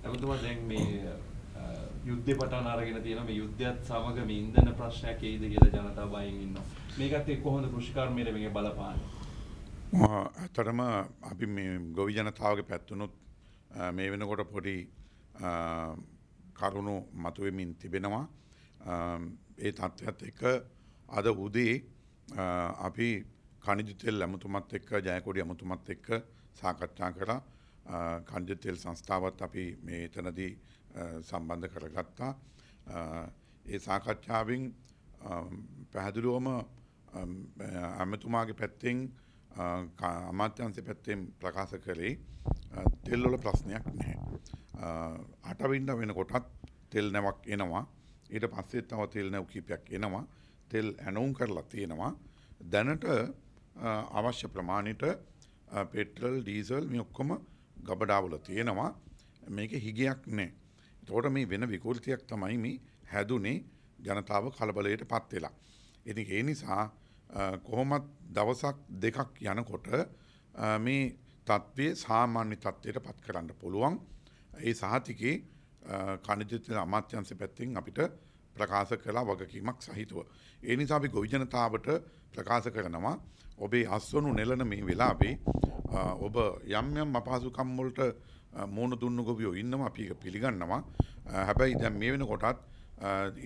එමුතුමා දැන් මේ යුද්ධේ පටන් අරගෙන තියෙනවා මේ යුද්ධයත් සමග මේ ඉන්ධන ප්‍රශ්නයක් එයිද කියලා ජනතාව බයෙන් ඉන්නවා. මේකත් එක්ක කොහොමද කෘෂිකර්මයේ මේක බලපාන්නේ? ඇත්තටම අපි මේ ගොවි ජනතාවගේ පැත්තුනුත් මේ වෙනකොට පොඩි කරුණු මතුවෙමින් තිබෙනවා. ඒ තත්ත්වයත් එක්ක අද උදේ අපි කනිජ තෙල් ඇමතුමත් එක්ක ජයකොඩි ඇමතුමත් එක්ක සාකච්ඡා කරලා කනිජ තෙල් සංස්ථාවත් අපි මේ එතනදී සම්බන්ධ කරගත්තා. ඒ සාකච්ඡාවෙන් පැහැදිලිවම ඇමතුමාගේ පැත්තෙන් අමාත්‍යංශ පැත්තෙන් ප්‍රකාශ කරේ තෙල් වල ප්‍රශ්නයක් නැහැ. අටවින්ද වෙනකොටත් තෙල් නැවක් එනවා. ඊට පස්සේ තව තෙල් නැව් කීපයක් එනවා. තෙල් ඇනවුම් කරලා තියෙනවා. දැනට අවශ්‍ය ප්‍රමාණයට පෙට්‍රල් ඩීසල් මේ ඔක්කොම ගබඩාවල තියෙනවා. මේකේ හිගයක් නැහැ. ඒතකොට මේ වෙන විකෘතියක් තමයි මේ හැදුනේ ජනතාව කලබලයට පත් වෙලා. ඉතින් ඒ නිසා කොහොමත් දවසක් දෙකක් යනකොට මේ තත්ත්වයේ සාමාන්‍ය තත්ත්වයට පත් කරන්න පුළුවන්. ඒ සහතිකේ කනිජ තෙල් අමාත්‍යාංශ පැත්තෙන් අපිට ප්‍රකාශ කළා වගකීමක් සහිතව. ඒ නිසා අපි ගොවි ජනතාවට ප්‍රකාශ කරනවා ඔබේ අස්වනු නෙලන මේ වෙලාවේ ඔබ යම් යම් අපහසුකම් වලට මෝන දුන්නු ගොවියෝ ඉන්නවා අපි ඒක පිළිගන්නවා. හැබැයි දැන් මේ වෙනකොටත්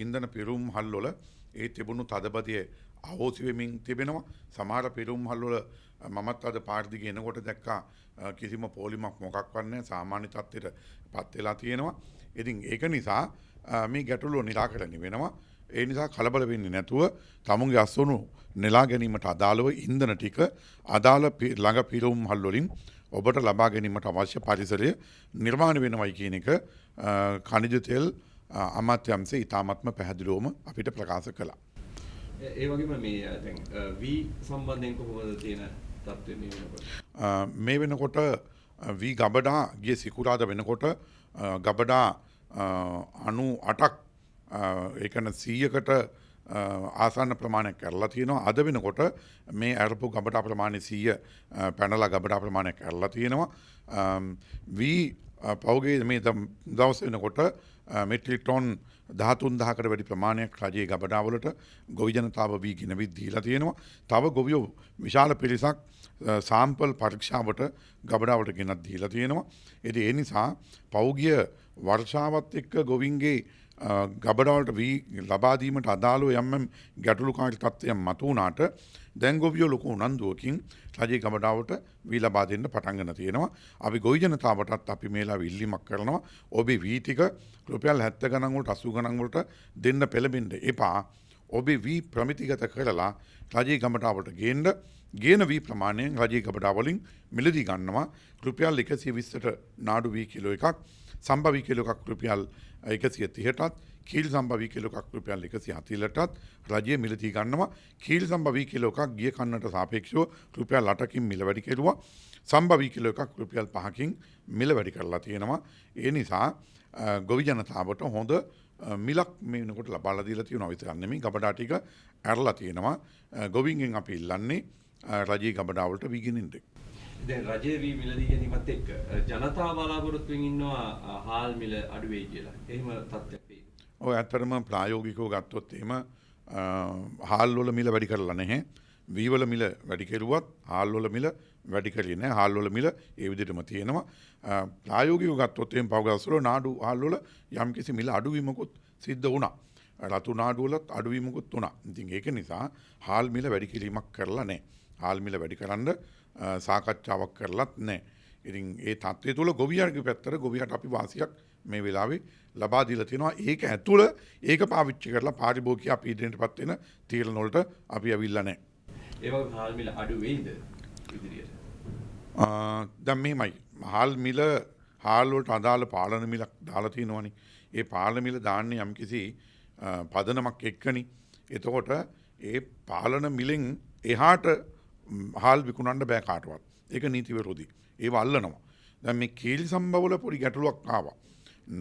ඉන්ධන පිරුම් හල්වල ඒ තිබුණු තදබදිය අවෝසි වෙමින් තිබෙනවා. සමහර පිරුම් හල්වල මමත් අද පාර්දිගේ එනකොට දැක්කා කිසිම පොලිමක් මොකක්වත් නැහැ. සාමාන්‍ය තත්ත්වයට පත් වෙලා තියෙනවා. ඉතින් ඒක නිසා මේ ගැටලුව නිරාකරණය වෙනවා. ඒ නිසා කලබල වෙන්නේ නැතුව තමුන්ගේ අස්වනු නෙලා ගැනීමට අදාළව ඉන්ධන ටික අදාළ ළඟ පිරුම් හල් වලින් ඔබට ලබා ගැනීමට අවශ්‍ය පරිසරය නිර්මාණය වෙනවයි කියන එක ඛනිජ තෙල් අමාත්‍යාංශය ඉතාමත්ම පැහැදිලිවම අපිට ප්‍රකාශ කළා. ඒ වගේම මේ දැන් වී සම්බන්ධයෙන් කොහොමද තියෙන තත්ත්වය මේ වෙනකොට? මේ වෙනකොට වී ගබඩා ගිය සිකුරාද වෙනකොට ගබඩා 98ක් ඒ කියන්නේ 100කට ආසන්න ප්‍රමාණයක් කරලා තියෙනවා. අද වෙනකොට මේ අරපු ගබඩා ප්‍රමාණය 100 පැනලා ගබඩා ප්‍රමාණයක් කරලා තියෙනවා. වී පෞගේ මේ දවස් වෙනකොට මෙට්‍රික් ටොන් 13000කට වැඩි ප්‍රමාණයක් රජයේ ගබඩාවලට ගොවි ජනතාව වී ගෙනවිත් දීලා තියෙනවා. තව ගොවියෝ විශාල පිරිසක් සාම්පල් පරීක්ෂාවට ගබඩාවට ගෙනත් දීලා තියෙනවා. ඉතින් ඒ නිසා පෞගිය වර්ෂාවත් එක්ක ගොවින්ගේ ගබඩාවලට වී ලබා දීමට අදාළව යම් ගැටලුකාරී තත්ත්වයන් මතුවුණාට දැන් ගොවියෝ ලොකු උනන්දුවකින් රජයේ ගබඩාවට වී ලබා දෙන්න පටන් ගන්න තියෙනවා. අපි ගොවි ජනතාවටත් අපි මේලා ඉල්ලීමක් කරනවා. ඔබේ වී ටික රුපියල් 70 ගණන් වලට 80 ගණන් වලට දෙන්න පෙළඹෙන්න එපා. ඔබේ වී ප්‍රමිතිගත කරලා රජයේ ගබඩාවට ගේන වී ප්‍රමාණයෙන් රජයේ ගබඩාවලින් මිලදී ගන්නවා. රුපියල් 120ට නාඩු වී කිලෝ එකක්, සම්බ වී කිලෝ එකක් රුපියල් 130ටත්, කීල් සම්බ වී කිලෝ එකක් රුපියල් 140ටත් රජයේ මිලදී ගන්නවා. කීල් සම්බ වී කිලෝ එකක් ගිය කන්නට සාපේක්ෂව රුපියල් 8කින් මිල වැඩි කෙරුවා. සම්බ වී කිලෝ එකක් රුපියල් 5කින් මිල වැඩි කරලා තියෙනවා. ඒ නිසා ගොවි ජනතාවට හොඳ මිලක් මේ වෙනකොට ලබා දීලා තියෙනවා විතරක් නෙමෙයි ගබඩා ටික ඇරලා තියෙනවා. ගොවින්ගෙන් අපි ඉල්ලන්නේ රජයේ ගබඩාවලට වී ගෙනින්න. දැන් රජයේ වී මිලදී ගැනීමත් එක්ක ජනතාව බලාපොරොත්තු වෙමින් ඉන්නවා හාල් මිල අඩු වෙයි කියලා. එහෙම තත්ත්වයක් වෙයි. ඔය ඇත්තටම ප්‍රායෝගිකව ගත්තොත් එහෙම හාල් වල මිල වැඩි කරලා නැහැ. වී වල මිල වැඩි කෙරුවත් හාල් වල මිල වැඩි කරේ නැහැ. හාල් වල මිල ඒ විදිහටම තියෙනවා. ප්‍රායෝගිකව ගත්තොත් එහෙම පවගස්වල නාඩු හාල් වල යම්කිසි මිල අඩුවීමකුත් සිද්ධ වුණා. රතු නාඩු වලත් අඩුවීමකුත් වුණා. ඉතින් ඒක නිසා හාල් මිල වැඩි කිරීමක් කරලා නැහැ. හාල් මිල වැඩි කරන්න සාකච්ඡාවක් කරලත් නැහැ. ඉතින් ඒ තත්ත්වය තුළ ගොවියාගේ පැත්තට ගොවියාට අපි වාසියක් මේ වෙලාවේ ලබා දීලා තියෙනවා. ඒක ඇතුළ ඒක පාවිච්චි කරලා පාරිභෝගිකයා අපි ඉදිරියටපත් වෙන තීරණ වලට අපි අවිල්ලා නැහැ. ඒ වගේ හාල් මිල අඩු වෙයිද ඉදිරියට? දැන් මෙහෙමයි. හාල් වලට අදාළ පාලන මිලක් දාලා තියෙනවනේ. ඒ පාලන මිල දාන්නේ යම්කිසි පදනමක් එක්කනේ. එතකොට ඒ පාලන මිලෙන් එහාට හාල් විකුණන්න බෑ කාටවත්. ඒක නීති විරෝධී. ඒව අල්ලනවා. දැන් මේ කීල් සම්බවල පොඩි ගැටලුවක් ආවා.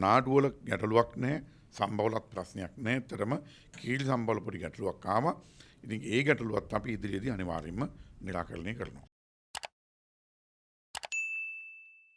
නාඩු වල ගැටලුවක් නැහැ. සම්බවලත් ප්‍රශ්නයක් නැහැ. ඇත්තටම කීල් සම්බවල පොඩි ගැටලුවක් ආවා. ඉතින් ඒ ගැටලුවත් අපි ඉදිරියේදී අනිවාර්යයෙන්ම निराකරණය කරනවා.